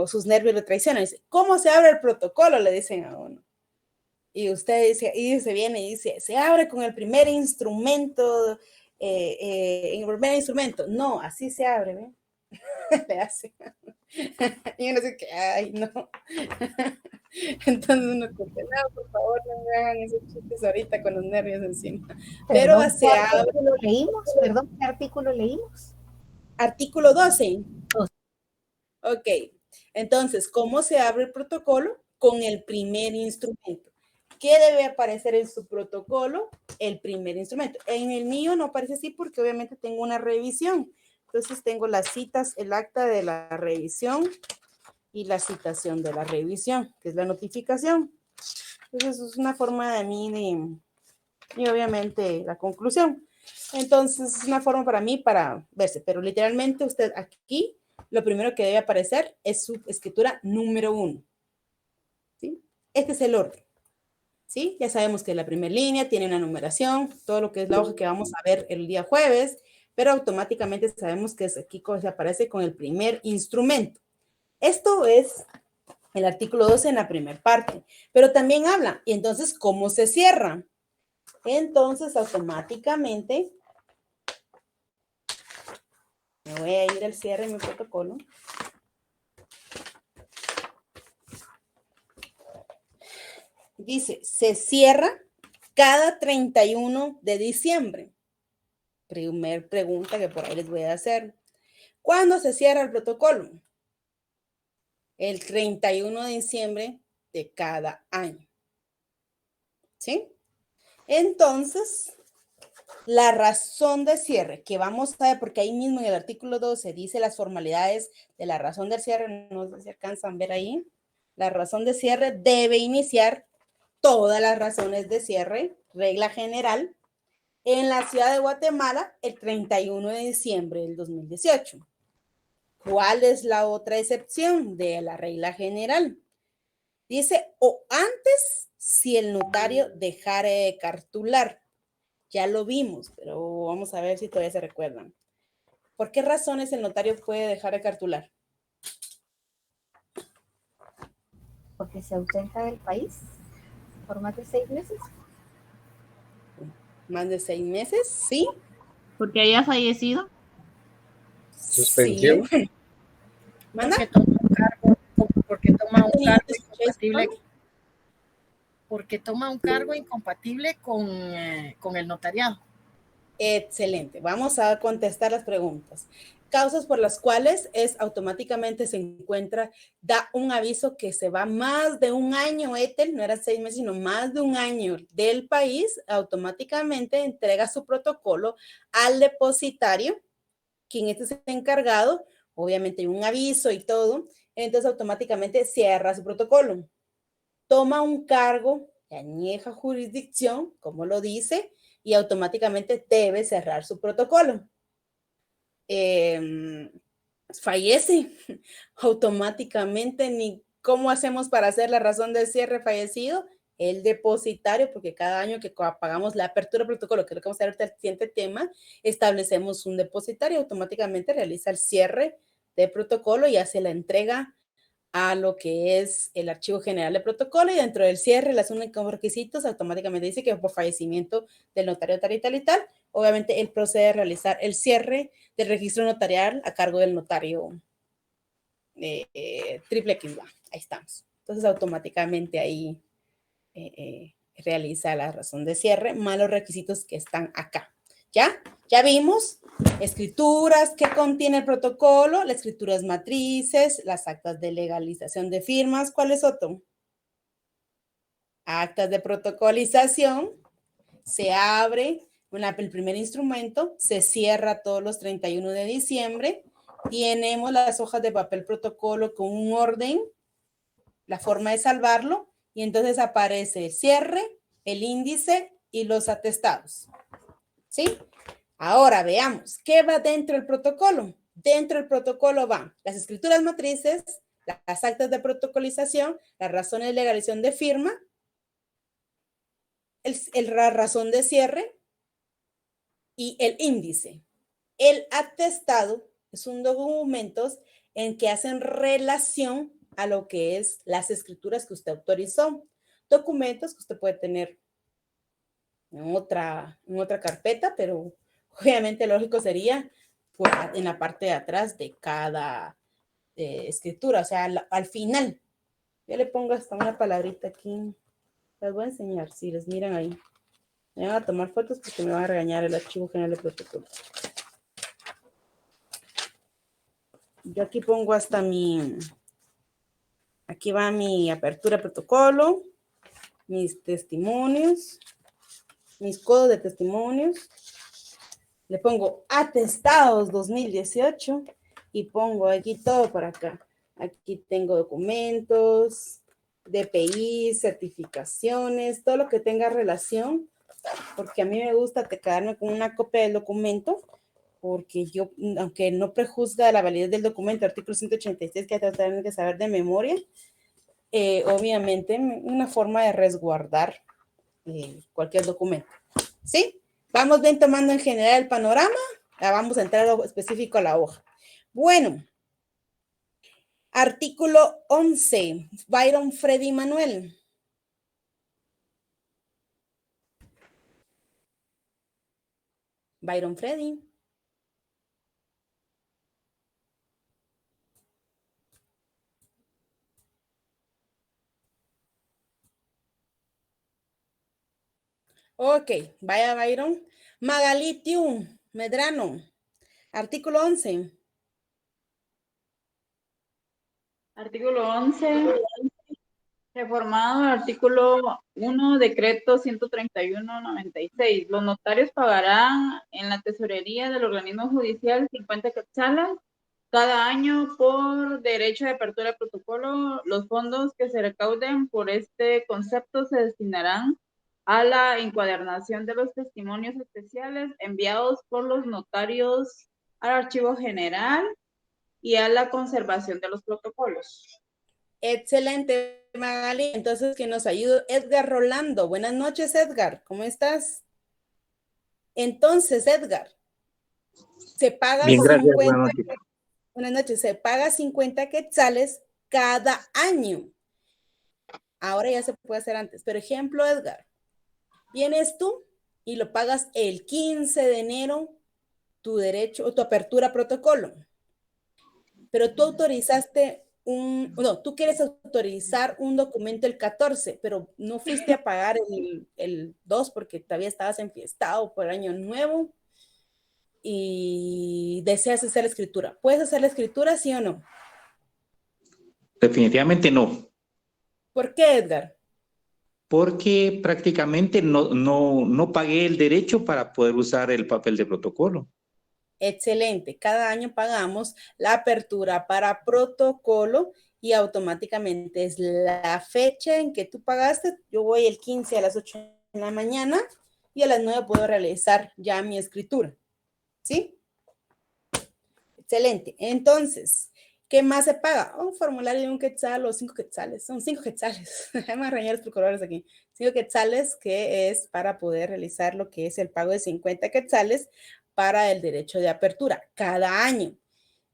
sus nervios lo traicionan. Dice, ¿cómo se abre el protocolo? Le dicen a uno. Y usted dice, y se viene y dice, se abre con el primer instrumento, en el primer instrumento. No, así se abre, ¿ve? Le hace. Y uno dice que, ay, no. Entonces uno dice, no, por favor, no me hagan esos chistes ahorita con los nervios encima. Pero se abre. Perdón, ¿qué artículo leímos? Artículo 12. Ok. Entonces, ¿cómo se abre el protocolo? Con el primer instrumento. ¿Qué debe aparecer en su protocolo? El primer instrumento. En el mío no aparece así porque obviamente tengo una revisión. Entonces tengo las citas, el acta de la revisión y la citación de la revisión, que es la notificación. Entonces es una forma de mí y obviamente la conclusión. Entonces es una forma para mí para verse, pero literalmente usted aquí lo primero que debe aparecer es su escritura número 1. ¿Sí? Este es el orden. ¿Sí? Ya sabemos que la primera línea tiene una numeración, todo lo que es la hoja que vamos a ver el día jueves, pero automáticamente sabemos que es aquí se aparece con el primer instrumento. Esto es el artículo 12 en la primera parte, pero también habla, y entonces, ¿cómo se cierra? Entonces, automáticamente, me voy a ir al cierre de mi protocolo. Dice, se cierra cada 31 de diciembre. Primer pregunta que por ahí les voy a hacer. ¿Cuándo se cierra el protocolo? El 31 de diciembre de cada año. ¿Sí? Entonces, la razón de cierre, que vamos a ver, porque ahí mismo en el artículo 12 dice las formalidades de la razón del cierre, no sé si alcanzan a ver ahí. La razón de cierre debe iniciar todas las razones de cierre, regla general, en la ciudad de Guatemala el 31 de diciembre del 2018. ¿Cuál es la otra excepción de la regla general? Dice, o antes si el notario dejara de cartular. Ya lo vimos, pero vamos a ver si todavía se recuerdan. ¿Por qué razones el notario puede dejar de cartular? Porque se ausenta del país por más de 6 meses. Más de 6 meses, ¿sí? Porque haya fallecido. Suspensión. Sí. ¿Manda? Porque toma un cargo incompatible. Porque toma un cargo incompatible con el notariado. Excelente. Vamos a contestar las preguntas. Causas por las cuales automáticamente se encuentra, da un aviso que se va más de un año, Ethel, no era 6 meses, sino más de un año del país, automáticamente entrega su protocolo al depositario, quien este es encargado, obviamente hay un aviso y todo, entonces automáticamente cierra su protocolo. Toma un cargo de añeja jurisdicción, como lo dice, y automáticamente debe cerrar su protocolo. Fallece automáticamente, ni cómo hacemos para hacer la razón de cierre fallecido, el depositario, porque cada año que pagamos la apertura protocolo, que es lo que vamos a ver ahorita el siguiente tema, establecemos un depositario, automáticamente realiza el cierre de protocolo y hace la entrega a lo que es el archivo general de protocolo, y dentro del cierre, los únicos requisitos, automáticamente dice que por fallecimiento del notario tal y tal y tal, obviamente él procede a realizar el cierre del registro notarial a cargo del notario triple X. Ahí estamos. Entonces automáticamente ahí realiza la razón de cierre, más los requisitos que están acá. ¿Ya? Ya vimos escrituras que contiene el protocolo, las escrituras matrices, las actas de legalización de firmas. ¿Cuál es otro? Actas de protocolización. Se abre el primer instrumento, se cierra todos los 31 de diciembre. Tenemos las hojas de papel protocolo con un orden, la forma de salvarlo, y entonces aparece el cierre, el índice y los atestados. ¿Sí? Ahora veamos, ¿qué va dentro del protocolo? Dentro del protocolo van las escrituras matrices, las actas de protocolización, las razones de legalización de firma, la razón de cierre y el índice. El atestado es un documento en que hacen relación a lo que es las escrituras que usted autorizó. Documentos que usted puede tener en otra carpeta, pero obviamente lógico sería pues, en la parte de atrás de cada escritura, o sea, al final. Yo le pongo hasta una palabrita aquí. Les voy a enseñar, si les miran ahí. Me van a tomar fotos porque me van a regañar el archivo general de protocolo. Yo aquí pongo hasta aquí va mi apertura de protocolo, mis testimonios, mis codos de testimonios. Le pongo atestados 2018 y pongo aquí todo por acá. Aquí tengo documentos, DPI, certificaciones, todo lo que tenga relación, porque a mí me gusta quedarme con una copia del documento, porque yo, aunque no prejuzga la validez del documento, artículo 186, que tienen que saber de memoria, obviamente una forma de resguardar cualquier documento. ¿Sí? Vamos bien tomando en general el panorama, vamos a entrar a lo específico a la hoja. Bueno, artículo 11, Byron Freddy Manuel. Byron Freddy. Ok, vaya Byron. Magalitiu Medrano, artículo 11. Artículo 11. Reformado el artículo 1, decreto 131/96. Los notarios pagarán en la tesorería del organismo judicial 50 quetzales cada año por derecho de apertura de protocolo. Los fondos que se recauden por este concepto se destinarán a la encuadernación de los testimonios especiales enviados por los notarios al archivo general y a la conservación de los protocolos. Excelente, Magali. Entonces, que nos ayude Edgar Rolando. Buenas noches, Edgar. ¿Cómo estás? Entonces, Edgar, se paga Bien, gracias. 50, Buenas noches. buenas noches, se paga 50 quetzales cada año. Ahora ya se puede hacer antes. Por ejemplo, Edgar, vienes tú y lo pagas el 15 de enero, tu derecho o tu apertura protocolo. Pero tú autorizaste tú quieres autorizar un documento el 14, pero no fuiste a pagar el 2 porque todavía estabas enfiestado por Año Nuevo y deseas hacer la escritura. ¿Puedes hacer la escritura, sí o no? Definitivamente no, ¿Por qué, Edgar? porque prácticamente no pagué el derecho para poder usar el papel de protocolo. Excelente. Cada año pagamos la apertura para protocolo y automáticamente es la fecha en que tú pagaste. Yo voy el 15 a las 8 de la mañana y a las 9 puedo realizar ya mi escritura. ¿Sí? Excelente. Entonces, ¿qué más se paga? Un formulario de 1 quetzal o 5 quetzales. Son 5 quetzales. Déjame arañar los procuradores aquí. 5 quetzales que es para poder realizar lo que es el pago de 50 quetzales para el derecho de apertura cada año.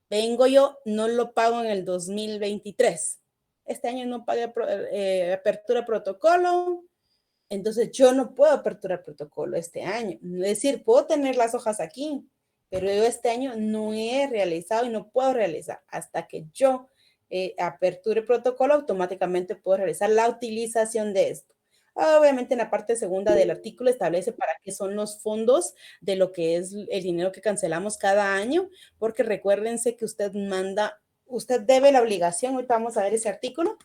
Vengo yo, no lo pago en el 2023. Este año no pagué apertura protocolo, entonces yo no puedo aperturar protocolo este año. Es decir, puedo tener las hojas aquí, pero yo este año no he realizado y no puedo realizar. Hasta que yo aperture protocolo, automáticamente puedo realizar la utilización de esto. Obviamente en la parte segunda del artículo establece para qué son los fondos de lo que es el dinero que cancelamos cada año, porque recuérdense que usted debe la obligación, ahorita vamos a ver ese artículo,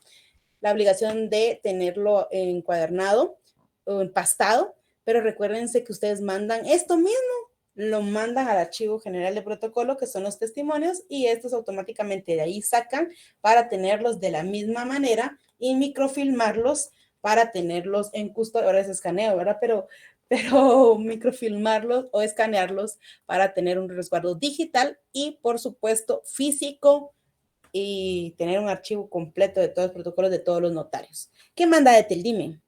la obligación de tenerlo encuadernado o empastado, pero recuérdense que ustedes mandan esto mismo, lo mandan al archivo general de protocolo, que son los testimonios, y estos automáticamente de ahí sacan para tenerlos de la misma manera y microfilmarlos para tenerlos en custodia. Ahora es escaneo, ¿verdad? Pero microfilmarlos o escanearlos para tener un resguardo digital y, por supuesto, físico y tener un archivo completo de todos los protocolos de todos los notarios. ¿Qué manda Ethel? Dime.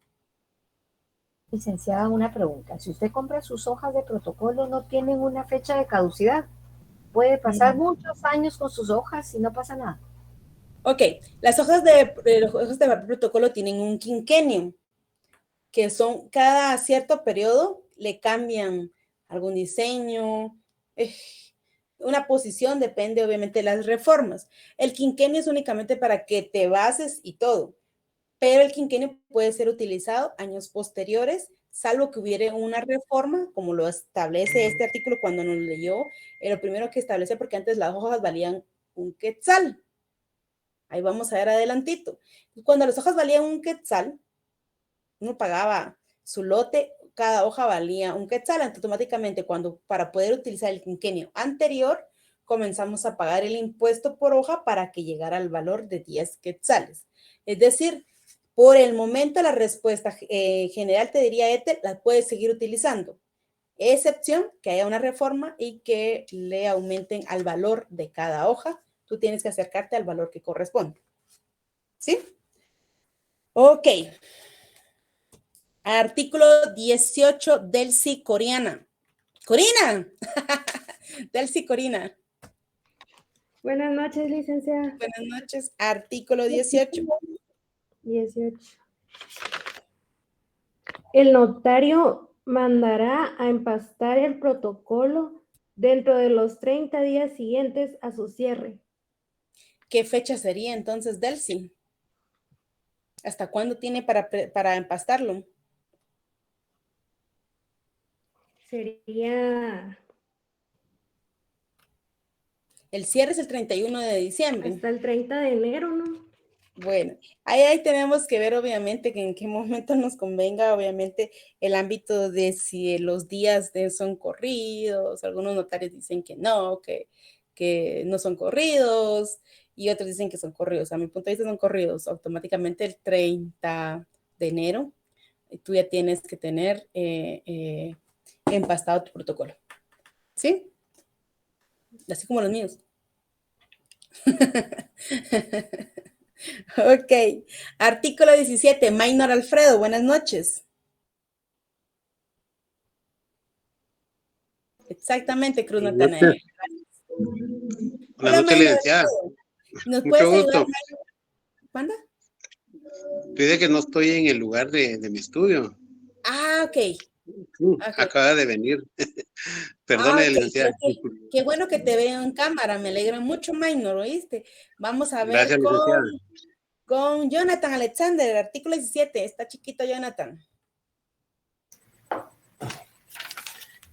Licenciada, una pregunta. Si usted compra sus hojas de protocolo, ¿no tienen una fecha de caducidad? Puede pasar muchos años con sus hojas y no pasa nada. Ok, las hojas de protocolo tienen un quinquenio, que son cada cierto periodo le cambian algún diseño, una posición, depende obviamente de las reformas. El quinquenio es únicamente para que te bases y todo, pero el quinquenio puede ser utilizado años posteriores, salvo que hubiera una reforma, como lo establece este artículo cuando nos leyó, lo primero que establece, porque antes las hojas valían 1 quetzal. Ahí vamos a ver adelantito. Cuando las hojas valían 1 quetzal, uno pagaba su lote, cada hoja valía 1 quetzal. Automáticamente, para poder utilizar el quinquenio anterior, comenzamos a pagar el impuesto por hoja para que llegara al valor de 10 quetzales. Es decir, por el momento la respuesta general te diría, Ethel, la puedes seguir utilizando. Excepción que haya una reforma y que le aumenten al valor de cada hoja. Tú tienes que acercarte al valor que corresponde. ¿Sí? Ok. Artículo 18, Delcy Corina. ¡Corina! Delcy Corina. Buenas noches, licenciada. Buenas noches. Artículo 18. 18. El notario mandará a empastar el protocolo dentro de los 30 días siguientes a su cierre. ¿Qué fecha sería entonces, Delcy? ¿Hasta cuándo tiene para empastarlo? Sería... El cierre es el 31 de diciembre. Hasta el 30 de enero, ¿no? Bueno, ahí tenemos que ver obviamente que en qué momento nos convenga, obviamente, el ámbito de si los días son corridos. Algunos notarios dicen que no son corridos, y otros dicen que son corridos. A mi punto de vista son corridos. Automáticamente el 30 de enero, tú ya tienes que tener empastado tu protocolo. ¿Sí? Así como los míos. Ok. Artículo 17. Maynor Alfredo, buenas noches. Exactamente, Cruz Natanael. Buenas noches, licenciada. ¿Nos Mucho puedes gusto. ayudar? ¿Cuándo? Pide que no estoy en el lugar de mi estudio. Ah, ok. Acaba de venir. Perdone, Ok, licenciada. qué bueno que te veo en cámara, me alegra mucho, Minor, ¿oíste? Vamos a ver Gracias, licenciada. con Jonathan Alexander, el artículo 17. Está chiquito, Jonathan.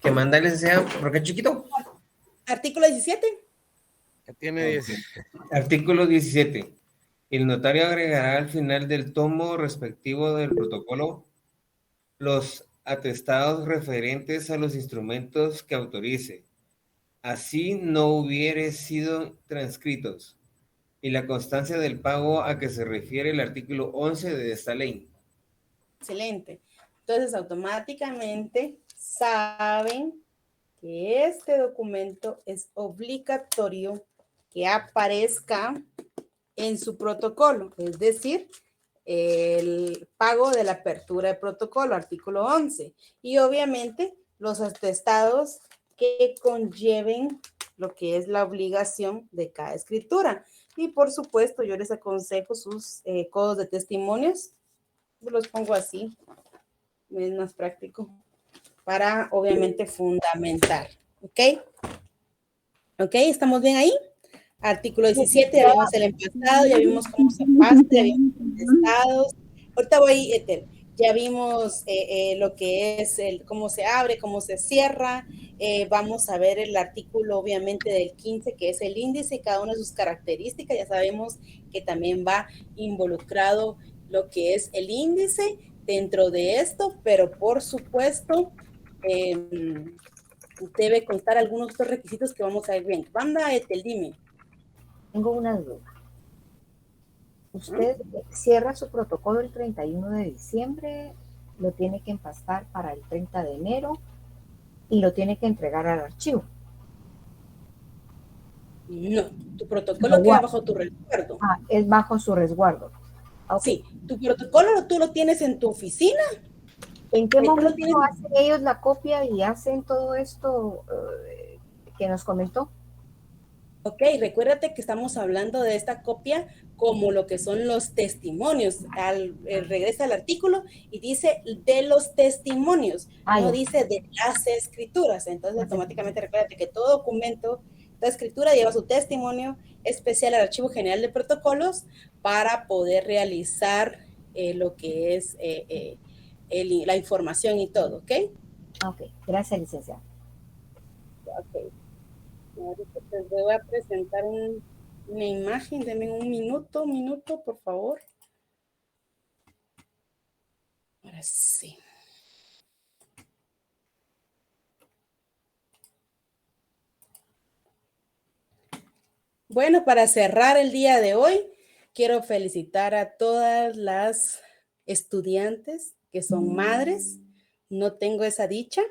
¿Qué manda, licenciada? ¿Por qué chiquito? Artículo 17. Tiene 10. Artículo 17. El notario agregará al final del tomo respectivo del protocolo los atestados referentes a los instrumentos que autorice, así no hubiere sido transcritos, y la constancia del pago a que se refiere el artículo 11 de esta ley. Excelente. Entonces, automáticamente saben que este documento es obligatorio que aparezca en su protocolo, es decir, el pago de la apertura de protocolo, artículo 11, y obviamente los atestados que conlleven lo que es la obligación de cada escritura. Y por supuesto, yo les aconsejo sus codos de testimonios, yo los pongo así, es más práctico, para obviamente fundamentar, ¿ok? ¿Ok? ¿Estamos bien ahí? Artículo 17, ya vimos el empastado, ya vimos cómo se pasa, ya vimos los estados. Ahorita voy, Ethel, ya vimos lo que es cómo se abre, cómo se cierra. Vamos a ver el artículo, obviamente, del 15, que es el índice y cada una de sus características. Ya sabemos que también va involucrado lo que es el índice dentro de esto, pero por supuesto, debe constar algunos otros requisitos que vamos a ver bien. Banda, Ethel, dime. Tengo una duda. Usted cierra su protocolo el 31 de diciembre, lo tiene que empastar para el 30 de enero y lo tiene que entregar al archivo. No, tu protocolo queda bajo tu resguardo. Ah, es bajo su resguardo. Sí, Okay. tu protocolo tú lo tienes en tu oficina. ¿En qué momento hacen ellos la copia y hacen todo esto que nos comentó? Ok, recuérdate que estamos hablando de esta copia como lo que son los testimonios. Regresa al artículo y dice de los testimonios, no dice de las escrituras. Entonces, automáticamente recuérdate que todo documento, toda escritura lleva su testimonio especial al Archivo General de Protocolos para poder realizar lo que es la información y todo, ¿ok? Ok, gracias, licenciada. Ok. Ahorita les voy a presentar una imagen, denme un minuto, por favor. Ahora sí. Bueno, para cerrar el día de hoy, quiero felicitar a todas las estudiantes que son madres. No tengo esa dicha,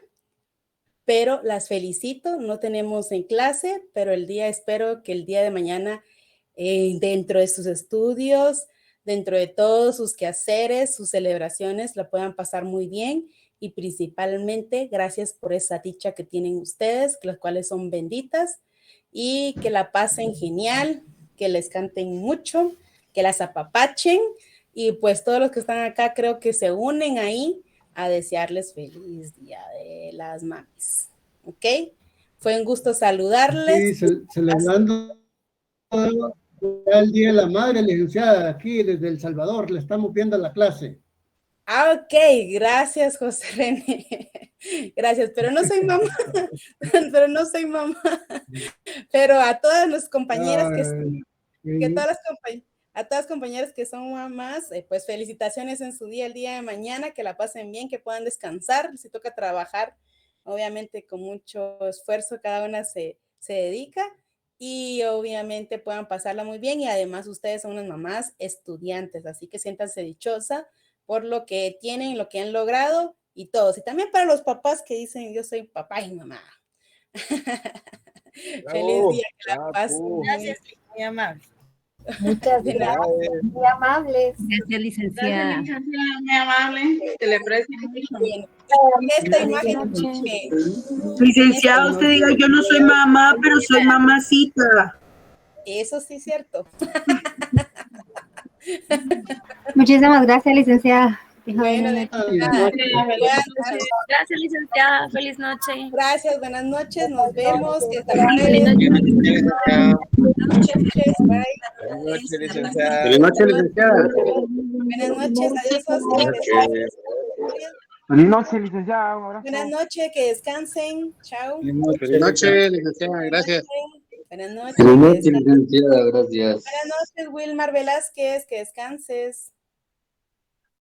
pero las felicito. No tenemos en clase, pero espero que el día de mañana, dentro de sus estudios, dentro de todos sus quehaceres, sus celebraciones, la puedan pasar muy bien y principalmente gracias por esa dicha que tienen ustedes, las cuales son benditas y que la pasen genial, que les canten mucho, que las apapachen y pues todos los que están acá creo que se unen ahí a desearles feliz Día de las Mamis. ¿Ok? Fue un gusto saludarles. Sí, celebrando el Día de la Madre, licenciada, aquí desde El Salvador, le estamos viendo la clase. Ah, ok, gracias, José René. Gracias, pero no soy mamá, pero a todas las compañeras a todas las compañeras que son mamás, pues felicitaciones en su día, el día de mañana, que la pasen bien, que puedan descansar, si toca trabajar, obviamente con mucho esfuerzo, cada una se dedica y obviamente puedan pasarla muy bien y además ustedes son unas mamás estudiantes, así que siéntanse dichosa por lo que tienen, lo que han logrado y todos. Y también para los papás que dicen, yo soy papá y mamá. Feliz día, que la pasen. Gracias, muy amable. Muchas gracias, muy amables. Gracias, licenciada. Gracias, licenciada, muy amable. Se le aprecia mucho. Esta imagen que Licenciada, usted diga, yo no soy mamá, pero soy mamacita. eso sí es cierto. Muchísimas gracias, licenciada. Bueno, Gracias, licenciada. Feliz noche. Gracias, buenas noches, nos vemos. Que Feliz noche, licenciada. Feliz noche, licenciada. Buenas noches, adiós, Oscar. Feliz noche, licenciada. Un abrazo. Buenas noches, que descansen. Chao. Feliz noche, licenciada. Gracias. Buenas noches. Feliz noche, licenciada. Gracias. Buenas noches, Wilmar Velázquez, que descanses.